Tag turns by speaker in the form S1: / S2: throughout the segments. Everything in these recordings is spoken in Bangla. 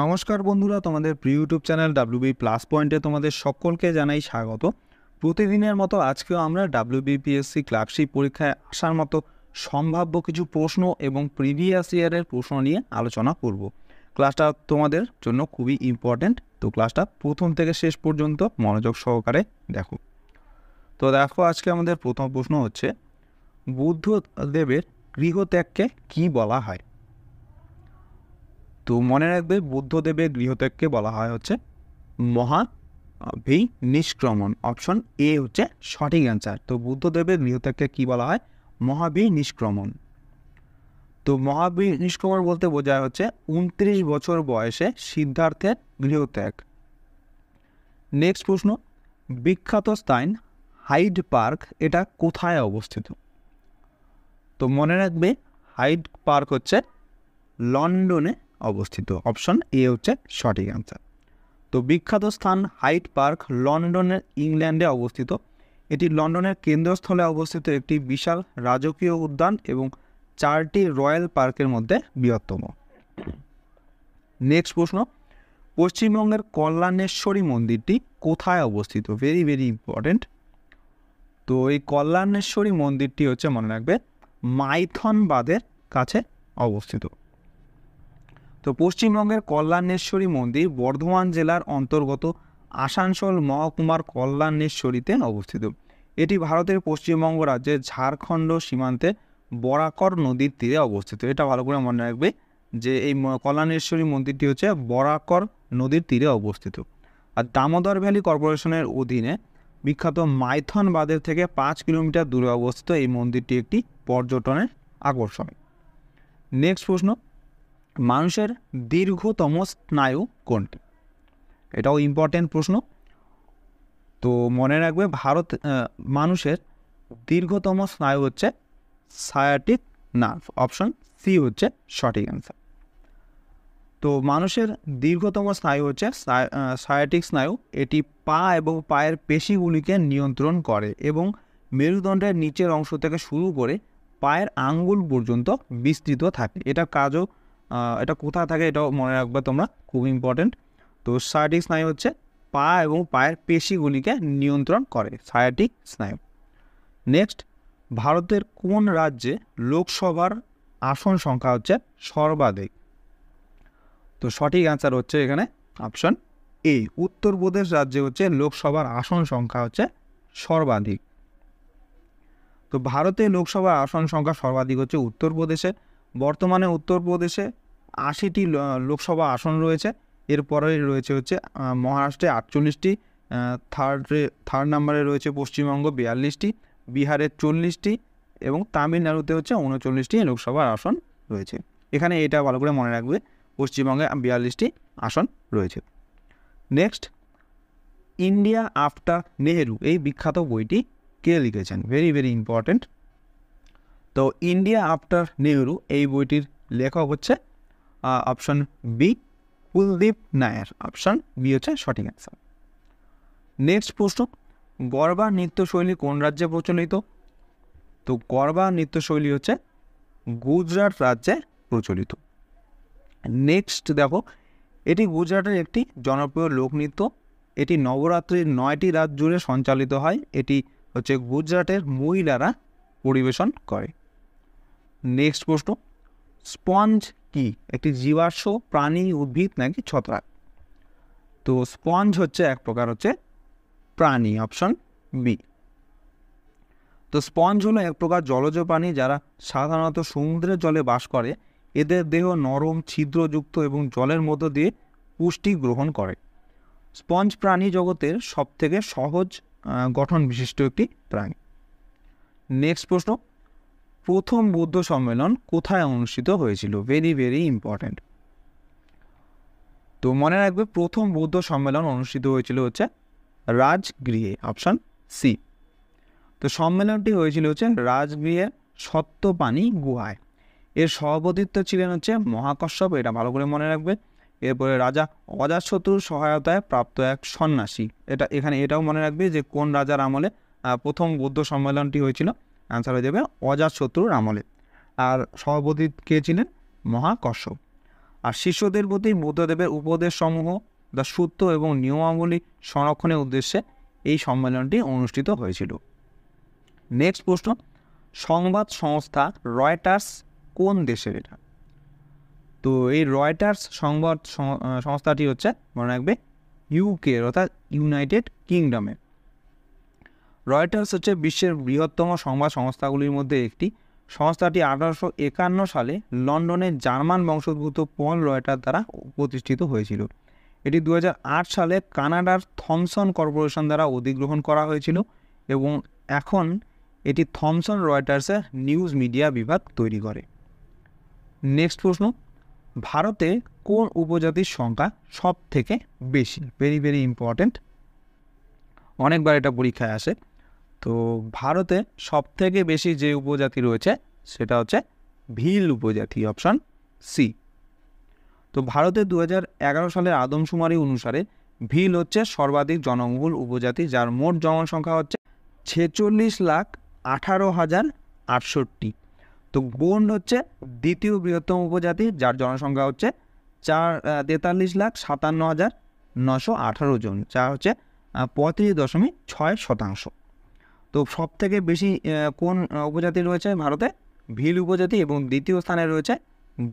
S1: নমস্কার বন্ধুরা, তোমাদের প্রিয় ইউটিউব চ্যানেল ডাব্লিউবি প্লাস পয়েন্টে তোমাদের সকলকে জানাই স্বাগত। প্রতিদিনের মতো আজকেও আমরা ডাব্লিউবিপিএসসি ক্লার্কশিপ পরীক্ষায় আসার মতো সম্ভাব্য কিছু প্রশ্ন এবং প্রিভিয়াস ইয়ারের প্রশ্ন নিয়ে আলোচনা করব। ক্লাসটা তোমাদের জন্য খুবই ইম্পর্ট্যান্ট, তো ক্লাসটা প্রথম থেকে শেষ পর্যন্ত মনোযোগ সহকারে দেখো। তো দেখো, আজকে আমাদের প্রথম প্রশ্ন হচ্ছে, বুদ্ধদেবের গৃহত্যাগকে কি বলা হয়? তো মনে রাখবে, বুদ্ধদেবের গৃহত্যাগকে বলা হয় হচ্ছে মহাভিনিষ্ক্রমণ। অপশন এ হচ্ছে সঠিক অ্যান্সার। তো বুদ্ধদেবের গৃহত্যাগকে কি বলা হয়? মহাভিনিষ্ক্রমণ। তো মহাভিনিষ্ক্রমণ বলতে বোঝায় হচ্ছে 29 বছর বয়সে সিদ্ধার্থের গৃহত্যাগ। নেক্সট প্রশ্ন, বিখ্যাত স্থান হাইড পার্ক এটা কোথায় অবস্থিত? তো মনে রাখবে, হাইড পার্ক হচ্ছে লন্ডনে অবস্থিত। অপশন এ হচ্ছে সঠিক অ্যান্সার। তো বিখ্যাত স্থান হাইড পার্ক লন্ডনের ইংল্যান্ডে অবস্থিত। এটি লন্ডনের কেন্দ্রস্থলে অবস্থিত একটি বিশাল রাজকীয় উদ্যান এবং 4টি রয়্যাল পার্কের মধ্যে বৃহত্তম। নেক্সট প্রশ্ন, পশ্চিমবঙ্গের কল্যাণেশ্বরী মন্দিরটি কোথায় অবস্থিত? Very very important. তো এই কল্যাণেশ্বরী মন্দিরটি হচ্ছে, মনে রাখবে, মাইথন বাঁধের কাছে অবস্থিত। তো পশ্চিমবঙ্গের কল্যাণেশ্বরী মন্দির বর্ধমান জেলার অন্তর্গত আসানসোল মহকুমার কল্যাণেশ্বরীতে অবস্থিত। এটি ভারতের পশ্চিমবঙ্গ রাজ্যের ঝাড়খণ্ড সীমান্তে বরাকর নদীর তীরে অবস্থিত। এটা ভালো করে মনে রাখবে যে এই কল্যাণেশ্বরী মন্দিরটি হচ্ছে বরাকর নদীর তীরে অবস্থিত। আর দামোদর ভ্যালি কর্পোরেশনের অধীনে বিখ্যাত মাইথন বাঁধের থেকে 5 কিলোমিটার দূরে অবস্থিত এই মন্দিরটি একটি পর্যটনের আকর্ষণ। নেক্সট প্রশ্ন, মানুষের দীর্ঘতম স্নায়ু কোনটি? এটাও ইম্পর্টেন্ট প্রশ্ন। তো মনে রাখবে, মানুষের দীর্ঘতম স্নায়ু হচ্ছে সায়াটিক নার্ভ। অপশন সি হচ্ছে সঠিক অ্যান্সার। তো মানুষের দীর্ঘতম স্নায়ু হচ্ছে সায়াটিক স্নায়ু। এটি পা এবং পায়ের পেশিগুলিকে নিয়ন্ত্রণ করে এবং মেরুদণ্ডের নিচের অংশ থেকে শুরু করে পায়ের আঙ্গুল পর্যন্ত বিস্তৃত থাকে। এটা কোথায় থাকে এটাও মনে রাখবে তোমরা, খুব ইম্পর্টেন্ট। তো সায়াটিক স্নায়ু হচ্ছে পা এবং পায়ের পেশিগুলিকে নিয়ন্ত্রণ করে, সায়াটিক স্নায়ু। নেক্সট, ভারতের কোন রাজ্যে লোকসভার আসন সংখ্যা হচ্ছে সর্বাধিক? তো সঠিক অ্যান্সার হচ্ছে এখানে অপশন এ, উত্তরপ্রদেশ রাজ্যে হচ্ছে লোকসভার আসন সংখ্যা হচ্ছে সর্বাধিক। তো ভারতে লোকসভার আসন সংখ্যা সর্বাধিক হচ্ছে উত্তরপ্রদেশে। বর্তমানে উত্তরপ্রদেশে 80টি লোকসভা আসন রয়েছে। এরপরে রয়েছে হচ্ছে মহারাষ্ট্রে 48টি, থার্ড নাম্বারে রয়েছে পশ্চিমবঙ্গ 42টি, বিহারে 40টি এবং তামিলনাড়ুতে হচ্ছে 39টি লোকসভার আসন রয়েছে। এখানে এটা ভালো করে মনে রাখবে, পশ্চিমবঙ্গে 42টি আসন রয়েছে। নেক্সট, ইন্ডিয়া আফটার নেহেরু এই বিখ্যাত বইটি কে লিখেছেন? Very very important. তো ইন্ডিয়া আফটার নেহেরু এই বইটির লেখক হচ্ছে option B, Kuldip Nayar. Option B হচ্ছে সঠিক অ্যান্সার। নেক্সট প্রশ্ন, গরবা নৃত্যশৈলী কোন রাজ্যে প্রচলিত? তো গরবা নৃত্যশৈলী হচ্ছে গুজরাট রাজ্যে প্রচলিত। নেক্সট দেখো, এটি গুজরাটের একটি জনপ্রিয় লোকনৃত্য। এটি নবরাত্রির 9টি রাত জুড়ে সঞ্চালিত হয়। এটি হচ্ছে গুজরাটের মহিলারা পরিবেশন করে। নেক্সট প্রশ্ন, স্পঞ্জ কি একটি জীবাশ্ম প্রাণী, উদ্ভিদ নাকি ছত্রাক? তো স্পঞ্জ হচ্ছে এক প্রকার হচ্ছে প্রাণী। Option B. তো স্পঞ্জ হলো এক প্রকার জলজ প্রাণী যারা সাধারণত সমুদ্রের জলে বাস করে। এদের দেহ নরম, ছিদ্রযুক্ত এবং জলের মধ্য দিয়ে পুষ্টি গ্রহণ করে। স্পঞ্জ প্রাণী জগতের সবথেকে সহজ গঠন বিশিষ্ট একটি প্রাণী। নেক্সট প্রশ্ন, প্রথম বৌদ্ধ সম্মেলন কোথায় অনুষ্ঠিত হয়েছিল? Very very important. তো মনে রাখবে, প্রথম বৌদ্ধ সম্মেলন অনুষ্ঠিত হয়েছিল হচ্ছে রাজগৃহে। Option C. তো সম্মেলনটি হয়েছিল হচ্ছে রাজগৃহের সত্যপানি গুহায়। এর সভাপতিত্ব ছিলেন হচ্ছে মহাকশ্যপ। এটা ভালো করে মনে রাখবে। এরপরে রাজা অজাতশত্রুর সহায়তায় প্রাপ্ত এক সন্ন্যাসী। এটাও মনে রাখবে যে কোন রাজার আমলে প্রথম বৌদ্ধ সম্মেলনটি হয়েছিল। অ্যান্সার হয়ে যাবে অজাতশত্রুর আমলে। আর সভাপতি কে ছিলেন? মহাকশ্যপ। আর শিষ্যদের প্রতি বুদ্ধদেবের উপদেশ সমূহ দ্য সূত্র এবং নিয়মাবলী সংরক্ষণের উদ্দেশ্যে এই সম্মেলনটি অনুষ্ঠিত হয়েছিল। নেক্সট প্রশ্ন, সংবাদ সংস্থা রয়টার্স কোন দেশের? এটা তো এই রয়টার্স সংবাদ সংস্থাটি হচ্ছে মনে রাখবে ইউকে অর্থাৎ ইউনাইটেড কিংডমের। রয়টার্স হচ্ছে বিশ্বের বৃহত্তম সংবাদ সংস্থাগুলির মধ্যে একটি। সংস্থাটি 1851 সালে লন্ডনের জার্মান বংশোদ্ভূত পল রয়টার দ্বারা প্রতিষ্ঠিত হয়েছিল। এটি 2008 সালে কানাডার থমসন কর্পোরেশন দ্বারা অধিগ্রহণ করা হয়েছিল এবং এখন এটি থমসন রয়টার্সের নিউজ মিডিয়া বিভাগ তৈরি করে। নেক্সট প্রশ্ন, ভারতে কোন উপজাতির সংখ্যা সব থেকে বেশি? ভেরি ভেরি ইম্পর্টেন্ট, অনেকবার এটা পরীক্ষায় আসে। তো ভারতে সব থেকে বেশি যে উপজাতি রয়েছে সেটা হচ্ছে ভিল উপজাতি, অপশন সি। তো ভারতে 2011 সালের আদমশুমারি অনুসারে ভিল হচ্ছে সর্বাধিক জনবহুল উপজাতি, যার মোট জনসংখ্যা হচ্ছে 46,18,068। তো গোন্ড হচ্ছে দ্বিতীয় বৃহত্তম উপজাতি, যার জনসংখ্যা হচ্ছে 43,57,918 জন, যা হচ্ছে 35.6%। তো সব থেকে বেশি কোন উপজাতি রয়েছে ভারতে? ভিল উপজাতি, এবং দ্বিতীয় স্থানে রয়েছে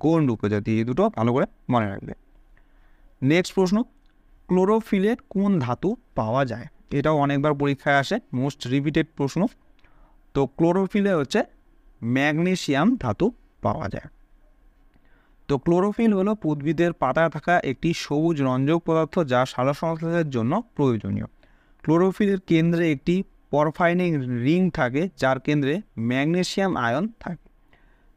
S1: গোন্ড উপজাতি। এই দুটো ভালো করে মনে রাখবে। নেক্সট প্রশ্ন, ক্লোরোফিলে কোন ধাতু পাওয়া যায়? এটাও অনেকবার পরীক্ষায় আসে, মোস্ট রিপিটেড প্রশ্ন। তো ক্লোরোফিলে হচ্ছে ম্যাগনেসিয়াম ধাতু পাওয়া যায়। তো ক্লোরোফিল হলো উদ্ভিদের পাতায় থাকা একটি সবুজ রঞ্জক পদার্থ, যা সালোকসংশ্লেষের জন্য প্রয়োজনীয়। ক্লোরোফিলের কেন্দ্রে একটি পরফাইরিং রিং থাকে, যার কেন্দ্রে ম্যাগনেসিয়াম আয়ন থাকে।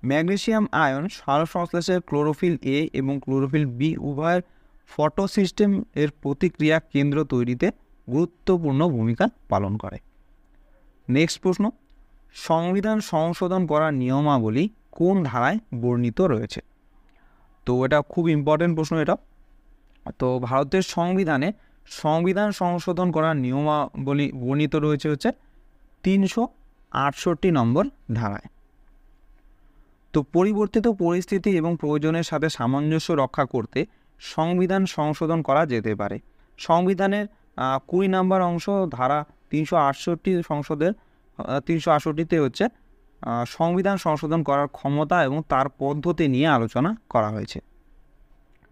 S1: ম্যাগনেসিয়াম আয়ন সালোকসংশ্লেষে ক্লোরোফিল এ এবং ক্লোরোফিল বি উভয়ের ফটোসিস্টেম এর প্রতিক্রিয়া কেন্দ্র তৈরিতে গুরুত্বপূর্ণ ভূমিকা পালন করে। নেক্সট প্রশ্ন, সংবিধান সংশোধন করার নিয়মাবলী কোন ধারায় বর্ণিত রয়েছে? তো এটা খুব ইম্পর্টেন্ট প্রশ্ন এটা। তো ভারতের সংবিধানে সংবিধান সংশোধন করার নিয়মাবলী বর্ণিত রয়েছে হচ্ছে 368 নম্বর ধারায়। তো পরিবর্তিত পরিস্থিতি এবং প্রয়োজনের সাথে সামঞ্জস্য রক্ষা করতে সংবিধান সংশোধন করা যেতে পারে। সংবিধানের 20 নম্বর অংশ ধারা 368 সংসদের 368তে হচ্ছে সংবিধান সংশোধন করার ক্ষমতা এবং তার পদ্ধতি নিয়ে আলোচনা করা হয়েছে।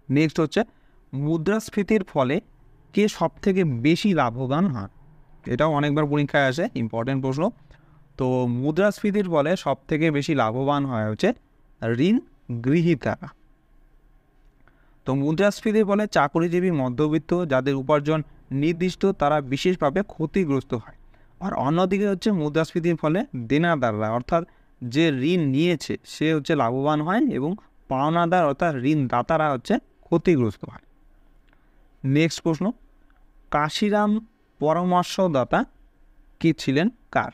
S1: নেক্সট হচ্ছে মুদ্রাস্ফীতির ফলে কে সব থেকে বেশি লাভবান হয়? এটাও অনেকবার পরীক্ষায় আসে, ইম্পর্টেন্ট প্রশ্ন। তো মুদ্রাস্ফীতির ফলে সব থেকে বেশি লাভবান হয় হচ্ছে ঋণ গৃহীতারা। তো মুদ্রাস্ফীতির ফলে চাকরিজীবী মধ্যবিত্ত যাদের উপার্জন নির্দিষ্ট তারা বিশেষভাবে ক্ষতিগ্রস্ত হয়। আর অন্যদিকে হচ্ছে মুদ্রাস্ফীতির ফলে দেনাদাররা অর্থাৎ যে ঋণ নিয়েছে সে হচ্ছে লাভবান হয় এবং পাওনাদার অর্থাৎ ঋণদাতারা হচ্ছে ক্ষতিগ্রস্ত হয়। নেক্সট প্রশ্ন, কাশিরাম পরামর্শদাতা কি ছিলেন কার?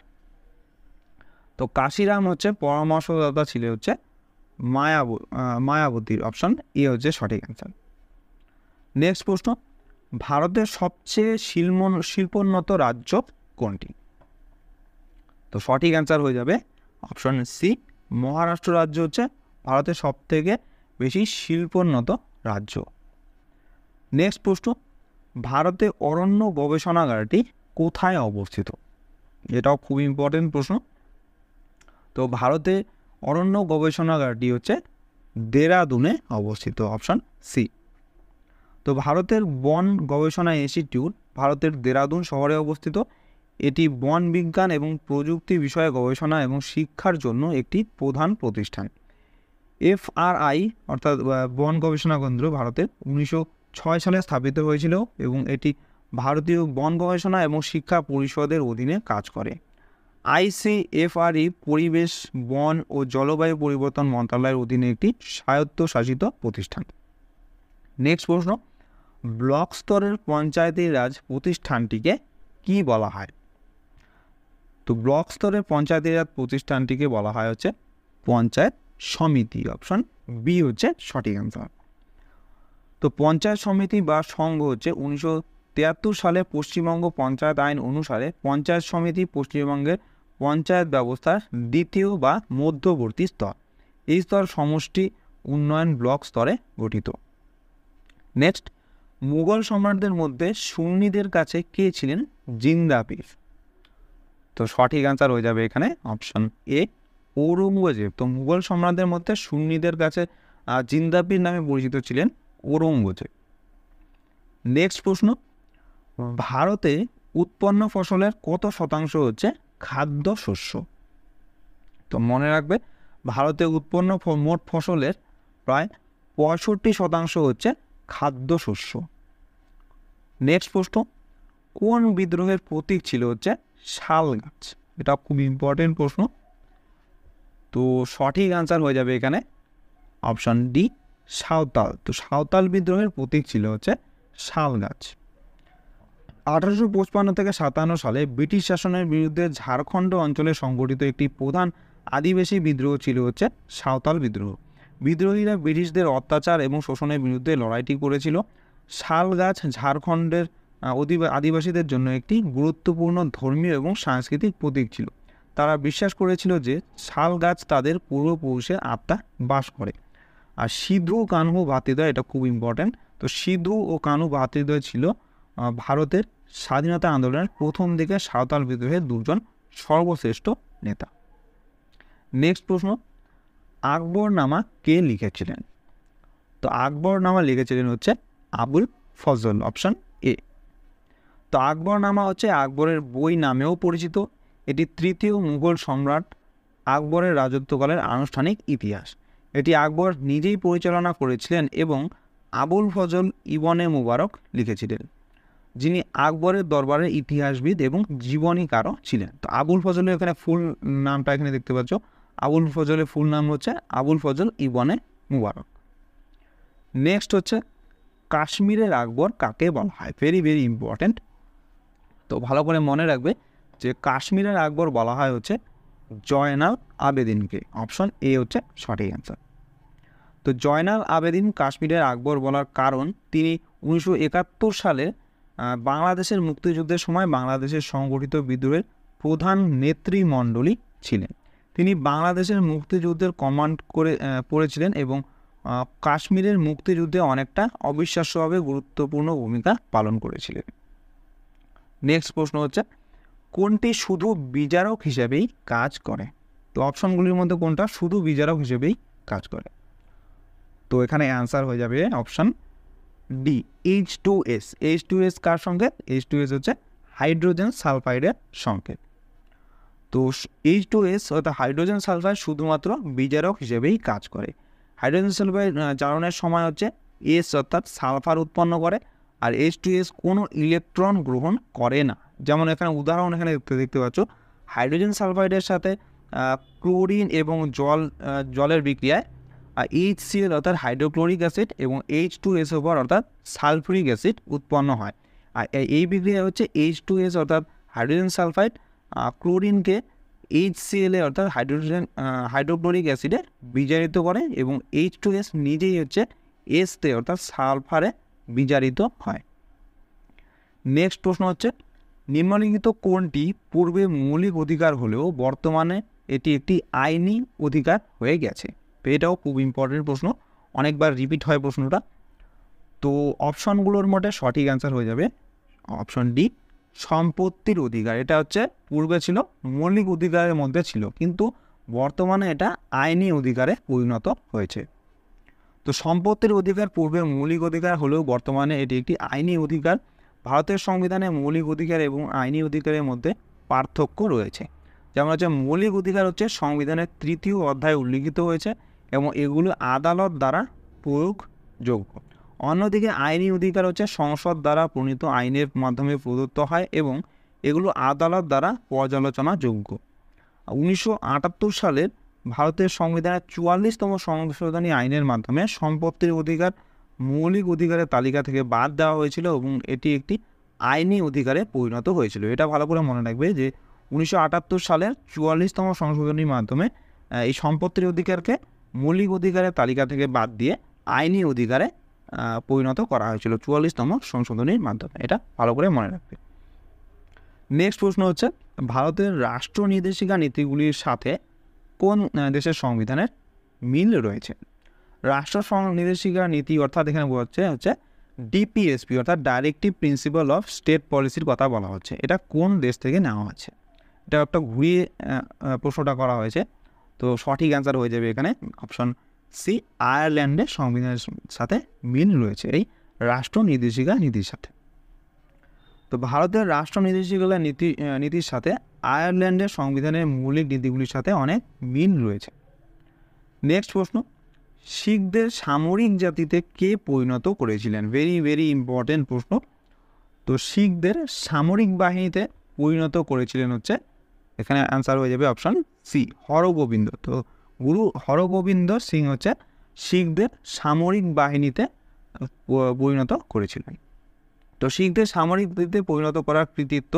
S1: তো কাশিরাম হচ্ছে পরামর্শদাতা ছিলেন হচ্ছে মায়াবতীর, অপশন এ হচ্ছে সঠিক অ্যান্সার। নেক্সট প্রশ্ন, ভারতের সবচেয়ে শিল্পোন্নত রাজ্য কোনটি? তো সঠিক অ্যান্সার হয়ে যাবে অপশন সি, মহারাষ্ট্র রাজ্য হচ্ছে ভারতের সব থেকে বেশি শিল্পোন্নত রাজ্য। নেক্সট প্রশ্ন, ভারতে অরণ্য গবেষণাগারটি কোথায় অবস্থিত? এটাও খুব ইম্পর্টেন্ট প্রশ্ন। তো ভারতে অরণ্য গবেষণাগারটি হচ্ছে দেরাদুনে অবস্থিত, অপশন সি। তো ভারতের বন গবেষণা ইনস্টিটিউট ভারতের দেরাদুন শহরে অবস্থিত। এটি বন বিজ্ঞান এবং প্রযুক্তি বিষয়ে গবেষণা এবং শিক্ষার জন্য একটি প্রধান প্রতিষ্ঠান। FRI অর্থাৎ বন গবেষণা কেন্দ্র ভারতের 1906 সালে স্থাপিত হয়েছিল এবং এটি ভারতীয় বন গবেষণা এবং শিক্ষা পরিষদের অধীনে কাজ করে। ICFRE পরিবেশ, বন ও জলবায়ু পরিবর্তন মন্ত্রণালয়ের অধীনে একটি স্বায়ত্তশাসিত প্রতিষ্ঠান। নেক্সট প্রশ্ন, ব্লক স্তরের পঞ্চায়েতি রাজ প্রতিষ্ঠানটিকে কি বলা হয়? তো ব্লক স্তরের পঞ্চায়েতি রাজ প্রতিষ্ঠানটিকে বলা হয় হচ্ছে পঞ্চায়েত সমিতি, অপশন বি হচ্ছে সঠিক অ্যান্সার। তো পঞ্চায়েত সমিতি বা সংঘ হচ্ছে 1973 সালে পশ্চিমবঙ্গ পঞ্চায়েত আইন অনুসারে পঞ্চায়েত সমিতি পশ্চিমবঙ্গের পঞ্চায়েত ব্যবস্থার দ্বিতীয় বা মধ্যবর্তী স্তর। এই স্তর সমষ্টি ও উন্নয়ন ব্লক স্তরে গঠিত। নেক্সট, মুঘল সম্রাটদের মধ্যে সুন্নিদের কাছে কে ছিলেন জিন্দা পীর? তো সঠিক অ্যান্সার হয়ে যাবে এখানে অপশন এ ঔরঙ্গজেব। তো মুঘল সম্রাটদের মধ্যে সুন্নিদের কাছে জিন্দা পীর নামে পরিচিত ছিলেন ঔরঙ্গজেব। নেক্সট প্রশ্ন, ভারতে উৎপন্ন ফসলের কত শতাংশ হচ্ছে খাদ্য শস্য? তো মনে রাখবে, ভারতে উৎপন্ন মোট ফসলের প্রায় 65% হচ্ছে খাদ্য শস্য। নেক্সট প্রশ্ন, কোন বিদ্রোহের প্রতীক ছিল হচ্ছে শাল গাছ? এটা খুব ইম্পর্টেন্ট প্রশ্ন। তো সঠিক আনসার হয়ে যাবে এখানে অপশন ডি সাঁওতাল। তো সাঁওতাল বিদ্রোহের প্রতীক ছিল হচ্ছে শাল গাছ। 1855 থেকে 57 সালে ব্রিটিশ শাসনের বিরুদ্ধে ঝাড়খণ্ড অঞ্চলে সংগঠিত একটি প্রধান আদিবাসী বিদ্রোহ ছিল হচ্ছে সাঁওতাল বিদ্রোহ। বিদ্রোহীরা ব্রিটিশদের অত্যাচার এবং শোষণের বিরুদ্ধে লড়াইটি করেছিল। শাল গাছ ঝাড়খণ্ডের আদিবাসীদের জন্য একটি গুরুত্বপূর্ণ ধর্মীয় এবং সাংস্কৃতিক প্রতীক ছিল। তারা বিশ্বাস করেছিল যে শাল গাছ তাদের পূর্বপুরুষের আত্মা বাস করে। আর সিধু কানহু ভ্রাতৃদ্বয়, এটা খুব ইম্পর্ট্যান্ট। তো সিধু ও কানহু ভ্রাতৃদ্বয় ছিল ভারতের স্বাধীনতা আন্দোলনের প্রথম দিকে সাঁওতাল বিদ্রোহের দুজন সর্বশ্রেষ্ঠ নেতা। নেক্সট প্রশ্ন, আকবরনামা কে লিখেছিলেন? তো আকবরনামা লিখেছিলেন হচ্ছে আবুল ফজল, অপশন এ। তো আকবরনামা হচ্ছে আকবরের বই নামেও পরিচিত। এটি তৃতীয় মুঘল সম্রাট আকবরের রাজত্বকালের আনুষ্ঠানিক ইতিহাস। এটি আকবর নিজেই পরিচালনা করেছিলেন এবং আবুল ফজল ইবনে মুবারক লিখেছিলেন, যিনি আকবরের দরবারের ইতিহাসবিদ এবং জীবনীকারও ছিলেন। তো আবুল ফজলের এখানে ফুল নামটা এখানে দেখতে পাচ্ছ, আবুল ফজলের ফুল নাম হচ্ছে আবুল ফজল ইবনে মুবারক। নেক্সট হচ্ছে কাশ্মীরের আকবর কাকে বলা হয়? Very very important. তো ভালো করে মনে রাখবে যে কাশ্মীরের আকবর বলা হয় হচ্ছে জয়নাল আবেদিনকে। অপশন এ হচ্ছে সঠিক অ্যান্সার। তো জয়নাল আবেদিন কাশ্মীরের আকবর বলার কারণ, তিনি 1971 সালে বাংলাদেশের মুক্তিযুদ্ধের সময় বাংলাদেশের সংগঠিত বিদ্রোহের প্রধান নেতৃমণ্ডলী ছিলেন। তিনি বাংলাদেশের মুক্তিযুদ্ধের কমান্ড করেছিলেন এবং কাশ্মীরের মুক্তিযুদ্ধে অনেকটা অবিশ্বাস্যভাবে গুরুত্বপূর্ণ ভূমিকা পালন করেছিলেন। নেক্সট প্রশ্ন হচ্ছে, কোনটি শুধু বিচারক হিসেবেই কাজ করে? তো অপশনগুলির মধ্যে কোনটা শুধু বিচারক হিসেবেই কাজ করে? তো এখানে অ্যান্সার হয়ে যাবে অপশন ডি H2S। H2S কার সংকেত? H2S হচ্ছে হাইড্রোজেন সালফাইডের সংকেত। তো H2S অর্থাৎ হাইড্রোজেন সালফাইড শুধুমাত্র বিজারক হিসেবেই কাজ করে। হাইড্রোজেন সালফাইড জারণের সময় হচ্ছে এস অর্থাৎ সালফার উৎপন্ন করে, আর H2S কোনো ইলেকট্রন গ্রহণ করে না। যেমন এখানে উদাহরণ এখানে দেখতে পাচ্ছ, হাইড্রোজেন সালফাইডের সাথে ক্লোরিন এবং জলের বিক্রিয়ায় HCl অর্থাৎ হাইড্রোক্লোরিক অ্যাসিড এবং H2SO4 অর্থাৎ সালফুরিক অ্যাসিড উৎপন্ন হয়। আর এই বিক্রিয়া হচ্ছে H2S অর্থাৎ হাইড্রোজেন সালফাইড ক্লোরিনকে HCl অর্থাৎ হাইড্রোক্লোরিক অ্যাসিডে বিজারিত করে এবং H2S নিজেই হচ্ছে এসতে অর্থাৎ সালফারে বিজারিত হয়। নেক্সট প্রশ্ন হচ্ছে, নিম্নলিখিত কোনটি পূর্বে মৌলিক অধিকার হলেও বর্তমানে এটি একটি আইনি অধিকার হয়ে গেছে? তো এটাও খুব ইম্পর্টেন্ট প্রশ্ন, অনেকবার রিপিট হয় প্রশ্নটা। তো অপশনগুলোর মধ্যে সঠিক অ্যান্সার হয়ে যাবে অপশন ডি সম্পত্তির অধিকার। এটা হচ্ছে পূর্বে ছিল মৌলিক অধিকারের মধ্যে ছিল, কিন্তু বর্তমানে এটা আইনি অধিকারে পরিণত হয়েছে। তো সম্পত্তির অধিকার পূর্বে মৌলিক অধিকার হলেও বর্তমানে এটি একটি আইনি অধিকার। ভারতের সংবিধানে মৌলিক অধিকার এবং আইনি অধিকারের মধ্যে পার্থক্য রয়েছে। যেমন হচ্ছে মৌলিক অধিকার হচ্ছে সংবিধানের 3য় অধ্যায়ে উল্লিখিত হয়েছে এবং এগুলো আদালত দ্বারা প্রয়োগযোগ্য। অন্যদিকে আইনি অধিকার হচ্ছে সংসদ দ্বারা প্রণীত আইনের মাধ্যমে প্রদত্ত হয় এবং এগুলো আদালত দ্বারা পর্যালোচনাযোগ্য। 1978 সালের ভারতের সংবিধানের 44তম সংশোধনী আইনের মাধ্যমে সম্পত্তির অধিকার মৌলিক অধিকারের তালিকা থেকে বাদ দেওয়া হয়েছিল এবং এটি একটি আইনি অধিকারে পরিণত হয়েছিল। এটা ভালো করে মনে রাখবে যে 1978 সালের 44তম সংশোধনীর মাধ্যমে এই সম্পত্তির অধিকারকে মৌলিক অধিকারের তালিকা থেকে বাদ দিয়ে আইনি অধিকারে পরিণত করা হয়েছিল 44তম সংশোধনীর মাধ্যমে। এটা ভালো করে মনে রাখবে। নেক্সট প্রশ্ন হচ্ছে, ভারতের রাষ্ট্র নির্দেশিকা নীতিগুলির সাথে কোন দেশের সংবিধানের মিল রয়েছে? রাষ্ট্র নির্দেশিকা নীতি অর্থাৎ এখানে হচ্ছে ডিপিএসপি অর্থাৎ ডাইরেক্টিভ প্রিন্সিপাল অফ স্টেট পলিসির কথা বলা হচ্ছে। এটা কোন দেশ থেকে নেওয়া হচ্ছে? এটা একটা ঘুরিয়ে প্রশ্নটা করা হয়েছে। তো সঠিক অ্যান্সার হয়ে যাবে এখানে অপশন সি, আয়ারল্যান্ডের সংবিধানের সাথে মিল রয়েছে এই রাষ্ট্র নির্দেশিকা নীতির সাথে। তো ভারতের রাষ্ট্র নির্দেশিকা নীতির সাথে আয়ারল্যান্ডের সংবিধানের মৌলিক নীতিগুলির সাথে অনেক মিল রয়েছে। নেক্সট প্রশ্ন, শিখদের সামরিক জাতিতে কে পরিণত করেছিলেন? ভেরি ভেরি ইম্পর্টেন্ট প্রশ্ন। তো শিখদের সামরিক বাহিনীতে পরিণত করেছিলেন হচ্ছে, এখানে অ্যান্সার হয়ে যাবে অপশন সি, হরগোবিন্দ। তো গুরু হরগোবিন্দ সিং হচ্ছে শিখদের সামরিক বাহিনীতে পরিণত করেছিলেন। তো শিখদের সামরিক বাহিনীতে পরিণত করার কৃতিত্ব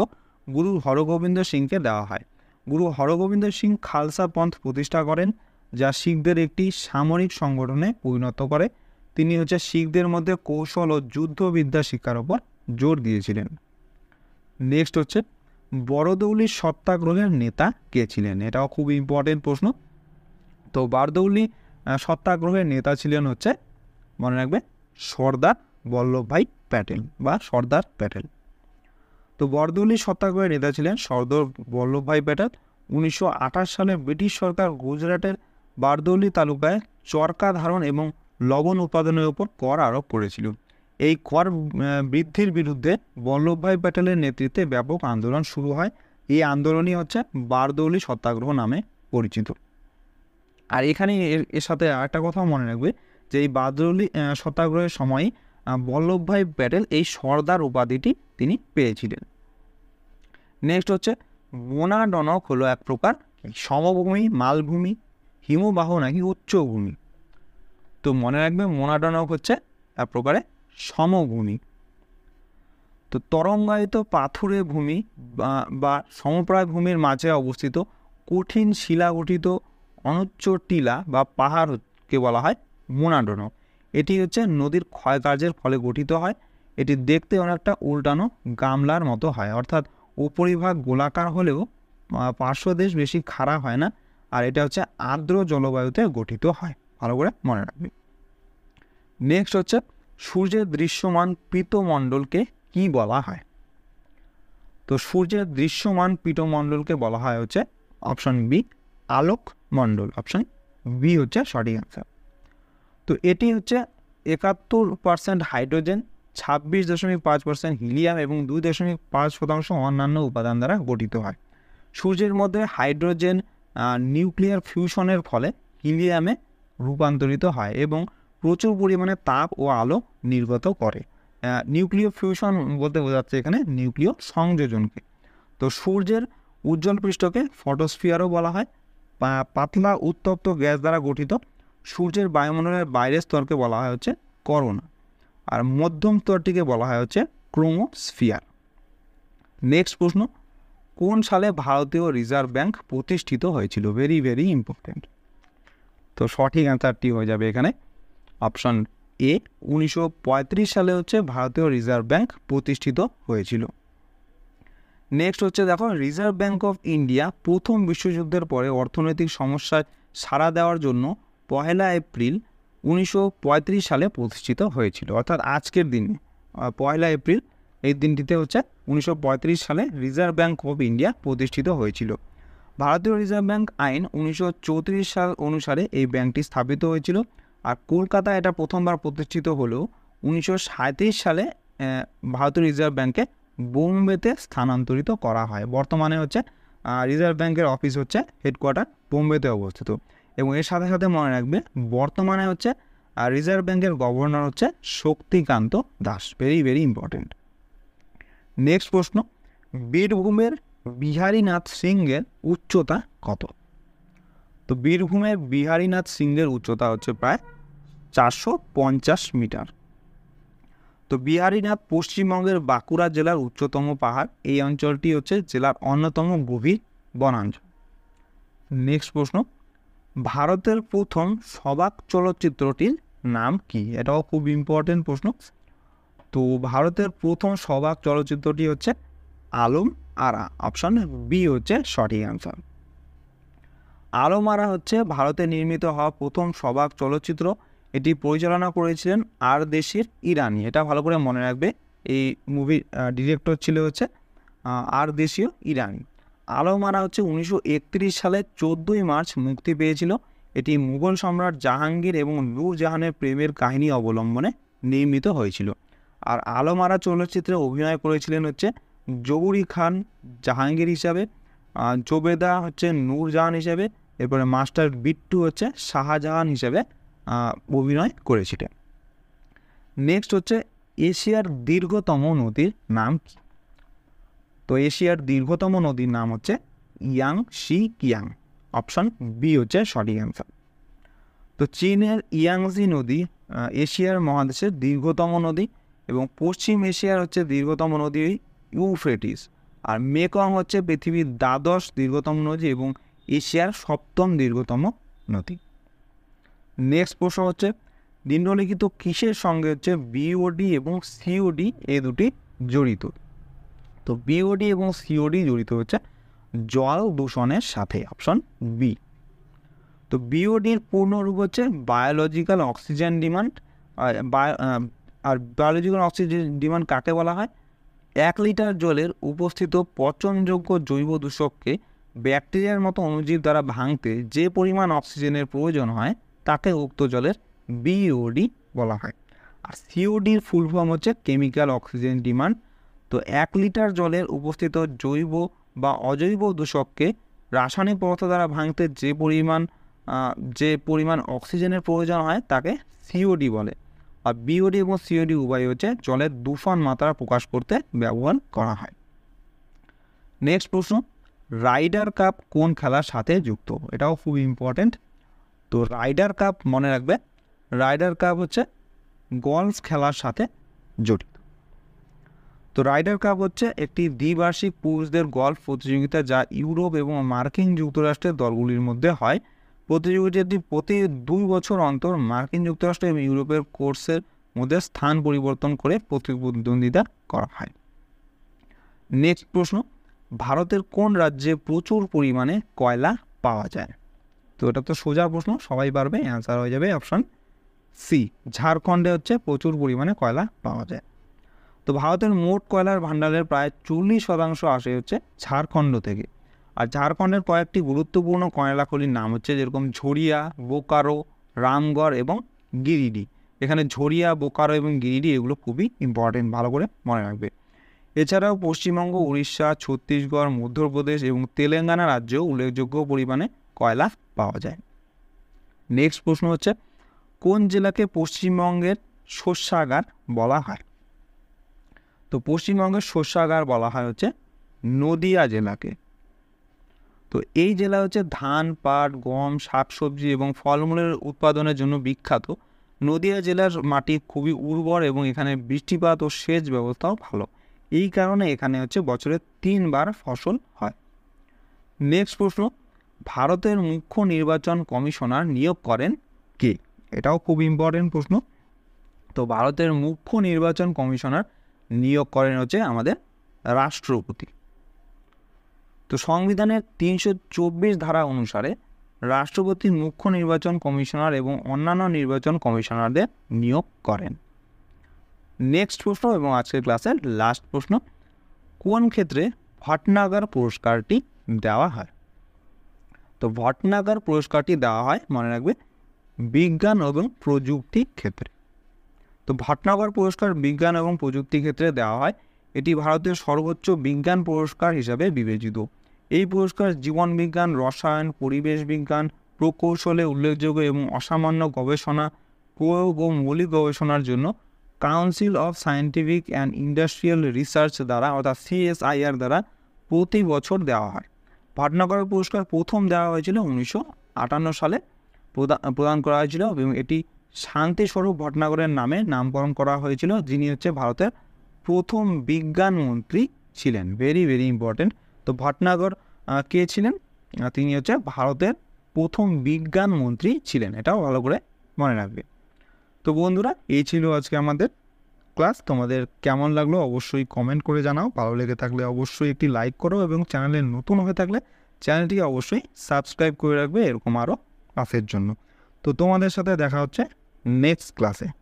S1: গুরু হরগোবিন্দ সিংকে দেওয়া হয়। গুরু হরগোবিন্দ সিং খালসা পন্থ প্রতিষ্ঠা করেন, যা শিখদের একটি সামরিক সংগঠনে পরিণত করে। তিনি হচ্ছে শিখদের মধ্যে কৌশল ও যুদ্ধবিদ্যা শিক্ষার ওপর জোর দিয়েছিলেন। নেক্সট হচ্ছে বরদৌলি সত্যাগ্রহের নেতা কে ছিলেন? এটাও খুব ইম্পর্টেন্ট প্রশ্ন। তো বরদৌলি সত্যাগ্রহের নেতা ছিলেন হচ্ছে, মনে রাখবে, সর্দার বল্লভভাই প্যাটেল বা সর্দার প্যাটেল। তো বরদৌলি সত্যাগ্রহের নেতা ছিলেন সর্দার বল্লভভাই প্যাটেল। 1928 সালে ব্রিটিশ সরকার গুজরাটের বারদৌলি তালুকায় চরকা ধারণ এবং লবণ উৎপাদনের উপর কর আরোপ করেছিল। এই কর বৃদ্ধির বিরুদ্ধে বল্লভভাই প্যাটেলের নেতৃত্বে ব্যাপক আন্দোলন শুরু হয়। এই আন্দোলনই হচ্ছে বারদৌলি সত্যাগ্রহ নামে পরিচিত। আর এখানে এর সাথে আরেকটা কথাও মনে রাখবে যে এই বারদৌলি সত্যাগ্রহের সময় বল্লভভাই প্যাটেল এই সর্দার উপাধিটি তিনি পেয়েছিলেন। নেক্সট হচ্ছে মোনাডনক হলো এক প্রকার সমভূমি, মালভূমি, হিমবাহ নাকি উচ্চভূমি? তো মনে রাখবে মোনাডনক হচ্ছে এক প্রকারে সমভূমি। তো তরঙ্গায়িত পাথুরে ভূমি বা সমপ্রায় ভূমির মাঝে অবস্থিত কঠিন শিলা গঠিত অনুচ্চ টিলা বা পাহাড়কে বলা হয় মোনাডনক। এটি হচ্ছে নদীর ক্ষয়কার্যের ফলে গঠিত হয়। এটি দেখতে অনেকটা উল্টানো গামলার মতো হয়, অর্থাৎ উপরিভাগ গোলাকার হলেও পার্শ্বদেশ বেশি খাড়া হয় না। আর এটা হচ্ছে আর্দ্র জলবায়ুতে গঠিত হয়, ভালো করে মনে রাখবে। নেক্সট হচ্ছে সূর্যের দৃশ্যমান পৃতমণ্ডলকে কি বলা হয়? তো সূর্যের দৃশ্যমান পৃতমণ্ডলকে বলা হয় হচ্ছে অপশন বি, আলোক মণ্ডল। অপশন বি হচ্ছে সঠিক অ্যান্সার। তো এটি হচ্ছে 71% হাইড্রোজেন, 26.5% হিলিয়াম এবং 2.5% অন্যান্য উপাদান দ্বারা গঠিত হয়। সূর্যের মধ্যে হাইড্রোজেন নিউক্লিয়ার ফিউশনের ফলে হিলিয়ামে রূপান্তরিত হয় এবং প্রচুর পরিমাণে তাপ ও আলো নির্গত করে। নিউক্লিয় ফিউশন বলতে বোঝাচ্ছে এখানে নিউক্লিয় সংযোজনকে। তো সূর্যের উজ্জ্বল পৃষ্ঠকে ফটোস্ফিয়ারও বলা হয়। পাতলা উত্তপ্ত গ্যাস দ্বারা গঠিত সূর্যের বায়ুমণ্ডলের বাইরের স্তরকে বলা হয় হচ্ছে করোনা, আর মধ্যম স্তরটিকে বলা হয় হচ্ছে ক্রোমোস্ফিয়ার। নেক্সট প্রশ্ন, কোন সালে ভারতীয় রিজার্ভ ব্যাংক প্রতিষ্ঠিত হয়েছিল? Very very important. তো সঠিক অ্যান্সারটি হয়ে যাবে এখানে অপশন এ, 1935 সালে হচ্ছে ভারতীয় রিজার্ভ ব্যাংক প্রতিষ্ঠিত হয়েছিল। নেক্সট হচ্ছে দেখো, রিজার্ভ ব্যাংক অফ ইন্ডিয়া প্রথম বিশ্বযুদ্ধের পরে অর্থনৈতিক সমস্যায় সাড়া দেওয়ার জন্য 1 এপ্রিল 1935 সালে প্রতিষ্ঠিত হয়েছিল, অর্থাৎ আজকের দিনে 1 এপ্রিল এই দিনটিতে হচ্ছে 1935 সালে রিজার্ভ ব্যাংক অফ ইন্ডিয়া প্রতিষ্ঠিত হয়েছিল। ভারতীয় রিজার্ভ ব্যাংক আইন 1934 সাল অনুসারে এই ব্যাংকটি স্থাপিত হয়েছিল। আর কলকাতা এটা প্রথমবার প্রতিষ্ঠিত হলেও 1937 সালে ভারতীয় রিজার্ভ ব্যাংকে বোম্বেতে স্থানান্তরিত করা হয়। বর্তমানে হচ্ছে রিজার্ভ ব্যাংকের অফিস হচ্ছে হেডকোয়ার্টার বোম্বেতে অবস্থিত। এবং এর সাথে সাথে মনে রাখবে বর্তমানে হচ্ছে রিজার্ভ ব্যাংকের গভর্নর হচ্ছে Shaktikanta Das. Very very important. Next প্রশ্ন, বীরভূমের বিহারীনাথ সিংহের উচ্চতা কত? তো বীরভূমের বিহারীনাথ সিংহের উচ্চতা হচ্ছে প্রায় 450 মিটার। তো বিহারীনাথ পশ্চিমবঙ্গের বাঁকুড়া জেলার উচ্চতম পাহাড়। এই অঞ্চলটি হচ্ছে জেলার অন্যতম গভীর বনাঞ্চল। নেক্সট প্রশ্ন, ভারতের প্রথম সবাক চলচ্চিত্রটির নাম কি? এটাও খুব ইম্পর্টেন্ট প্রশ্ন। তো ভারতের প্রথম সবাক চলচ্চিত্রটি হচ্ছে আলম আরা। অপশন বি হচ্ছে সঠিক অ্যান্সার। আলম আরা হচ্ছে ভারতে নির্মিত হওয়া প্রথম সবাক চলচ্চিত্র। এটি পরিচালনা করেছিলেন আর দেশের ইরানি। এটা ভালো করে মনে রাখবে, এই মুভির ডিরেক্টর ছিল হচ্ছে আর দেশীয় ইরানি। আলমারা হচ্ছে 1931 সালে 14ই মার্চ মুক্তি পেয়েছিল। এটি মুঘল সম্রাট জাহাঙ্গীর এবং নূরজাহানের প্রেমের কাহিনী অবলম্বনে নির্মিত হয়েছিল। আর আলমারা চলচ্চিত্রে অভিনয় করেছিলেন হচ্ছে জহুরি খান জাহাঙ্গীর হিসাবে, জোবেদা হচ্ছে নূরজাহান হিসাবে, এরপরে মাস্টার বিট্টু হচ্ছে শাহজাহান হিসাবে অভিনয় করেছিলেন। নেক্সট হচ্ছে এশিয়ার দীর্ঘতম নদীর নাম কি? তো এশিয়ার দীর্ঘতম নদীর নাম হচ্ছে ইয়াংশি কিয়াং। অপশন বি হচ্ছে সঠিক অ্যান্সার। তো চীনের ইয়াংজি নদী এশিয়ার মহাদেশের দীর্ঘতম নদী, এবং পশ্চিম এশিয়ার হচ্ছে দীর্ঘতম নদী ইউফ্রেটিস। আর মেকং হচ্ছে পৃথিবীর 12 দীর্ঘতম নদী এবং এশিয়ার 7ম দীর্ঘতম নদী। নেক্সট প্রশ্ন হচ্ছে নিম্নলিখিত কিসের সঙ্গে হচ্ছে বিওডি এবং সিওডি এই দুটি জড়িত? তো বিওডি এবং সিওডি জড়িত হচ্ছে জল দূষণের সাথে। Option B. তো বিওডির পূর্ণরূপ হচ্ছে বায়োলজিক্যাল অক্সিজেন ডিমান্ড। আর বায়োলজিক্যাল অক্সিজেন ডিমান্ড কাকে বলা হয়? 1 লিটার জলের উপস্থিত পচনযোগ্য জৈব দূষককে ব্যাকটেরিয়ার মতো অণুজীব দ্বারা ভাঙতে যে পরিমাণ অক্সিজেনের প্রয়োজন হয় তাকে উক্ত জলের বিওডি বলা হয়। আর সিওডির ফুল ফর্ম হচ্ছে কেমিক্যাল অক্সিজেন ডিমান্ড। তো 1 লিটার জলের উপস্থিত জৈব বা অজৈব দূষককে রাসায়নিক পদার্থ দ্বারা ভাঙতে যে পরিমাণ অক্সিজেনের প্রয়োজন হয় তাকে সিওডি বলে। আর বিওডি এবং সিওডি উভয় হচ্ছে জলের দূষণ মাত্রা প্রকাশ করতে ব্যবহার করা হয়। নেক্সট প্রশ্ন, রাইডার কাপ কোন খেলার সাথে যুক্ত? এটাও খুব ইম্পর্টেন্ট। তো রাইডার কাপ মনে রাখবে, রাইডার কাপ হচ্ছে গলফ খেলার সাথে জড়িত। তো রাইডার কাপ হচ্ছে একটি দ্বিবার্ষিক পুরুষদের গলফ প্রতিযোগিতা যা ইউরোপ এবং মার্কিন যুক্তরাষ্ট্রের দলগুলির মধ্যে হয়। প্রতিযোগিতাটি প্রতি 2 বছর অন্তর মার্কিন যুক্তরাষ্ট্র এবং ইউরোপের কোর্সের মধ্যে স্থান পরিবর্তন করে প্রতিদ্বন্দ্বিতা করা হয়। নেক্সট প্রশ্ন, ভারতের কোন রাজ্যে প্রচুর পরিমাণে কয়লা পাওয়া যায়? তো এটা তো সোজা প্রশ্ন, সবাই পারবে, অ্যান্সার হয়ে যাবে অপশন সি, ঝাড়খণ্ডে হচ্ছে প্রচুর পরিমাণে কয়লা পাওয়া যায়। তো ভারতের মোট কয়লার ভাণ্ডারের প্রায় 40% আসে হচ্ছে ঝাড়খণ্ড থেকে। আর ঝাড়খণ্ডের কয়েকটি গুরুত্বপূর্ণ কয়লা খনির নাম হচ্ছে যেরকম ঝরিয়া, বোকারো, রামগড় এবং গিরিডি। এখানে ঝরিয়া, বোকারো এবং গিরিডি এগুলো খুবই ইম্পর্টেন্ট, ভালো করে মনে রাখবে। এছাড়াও পশ্চিমবঙ্গ, উড়িষ্যা, ছত্তিশগড়, মধ্যপ্রদেশ এবং তেলেঙ্গানা রাজ্যেও উল্লেখযোগ্য পরিমাণে কয়লা পাওয়া যায়। নেক্সট প্রশ্ন হচ্ছে কোন জেলাকে পশ্চিমবঙ্গের শস্যাগার বলা হয়? তো পশ্চিমবঙ্গের শস্যাগার বলা হয় হচ্ছে নদিয়া জেলাকে। তো এই জেলা হচ্ছে ধান, পাট, গম, শাকসবজি এবং ফলমূলের উৎপাদনের জন্য বিখ্যাত। নদিয়া জেলার মাটি খুবই উর্বর এবং এখানে বৃষ্টিপাত ও সেচ ব্যবস্থাও ভালো। এই কারণে এখানে হচ্ছে বছরে 3 বার ফসল হয়। নেক্সট প্রশ্ন, ভারতের মুখ্য নির্বাচন কমিশনার নিয়োগ করেন কে? এটাও খুব ইম্পর্টেন্ট প্রশ্ন। তো ভারতের মুখ্য নির্বাচন কমিশনার নিয়োগ করেন হচ্ছে আমাদের রাষ্ট্রপতি। তো সংবিধানের 324 ধারা অনুসারে রাষ্ট্রপতি মুখ্য নির্বাচন কমিশনার এবং অন্যান্য নির্বাচন কমিশনারদের নিয়োগ করেন। নেক্সট প্রশ্ন এবং আজকের ক্লাসের লাস্ট প্রশ্ন, কোন ক্ষেত্রে ভটনাগর পুরস্কারটি দেওয়া হয়? তো ভটনাগর পুরস্কারটি দেওয়া হয় মনে রাখবে বিজ্ঞান এবং প্রযুক্তি ক্ষেত্রে। তো ভটনাগর পুরস্কার বিজ্ঞান এবং প্রযুক্তি ক্ষেত্রে দেওয়া হয়। এটি ভারতের সর্বোচ্চ বিজ্ঞান পুরস্কার হিসাবে বিবেচিত। এই পুরস্কার জীবন বিজ্ঞান, রসায়ন, পরিবেশ বিজ্ঞান, প্রকৌশলে উল্লেখযোগ্য এবং অসামান্য গবেষণা, প্রয়োগ ও মৌলিক গবেষণার জন্য council of scientific and industrial research দ্বারা অর্থাৎ CSIR দ্বারা প্রতি বছর দেওয়া হয়। ভটনাগর পুরস্কার প্রথম দেওয়া হয়েছিল 1958 সালে প্রদান করা হয়েছিল এবং এটি শান্তিস্বরূপ ভটনাগরের নামে নামকরণ করা হয়েছিল, যিনি হচ্ছে ভারতের প্রথম বিজ্ঞান মন্ত্রী ছিলেন। Very very important. তো ভটনাগর কে ছিলেন? তিনি হচ্ছে ভারতের প্রথম বিজ্ঞান মন্ত্রী ছিলেন, এটাও ভালো করে মনে রাখবে। তো বন্ধুরা, এই ছিল আজকে আমাদের ক্লাস। তোমাদের কেমন লাগলো অবশ্যই কমেন্ট করে জানাও। ভালো লেগে থাকলে অবশ্যই একটি লাইক করো এবং চ্যানেলে নতুন হয়ে থাকলে চ্যানেলটিকে অবশ্যই সাবস্ক্রাইব করে রাখবে এরকম আরও ক্লাসের জন্য। তো তোমাদের সাথে দেখা হচ্ছে নেক্সট ক্লাসে।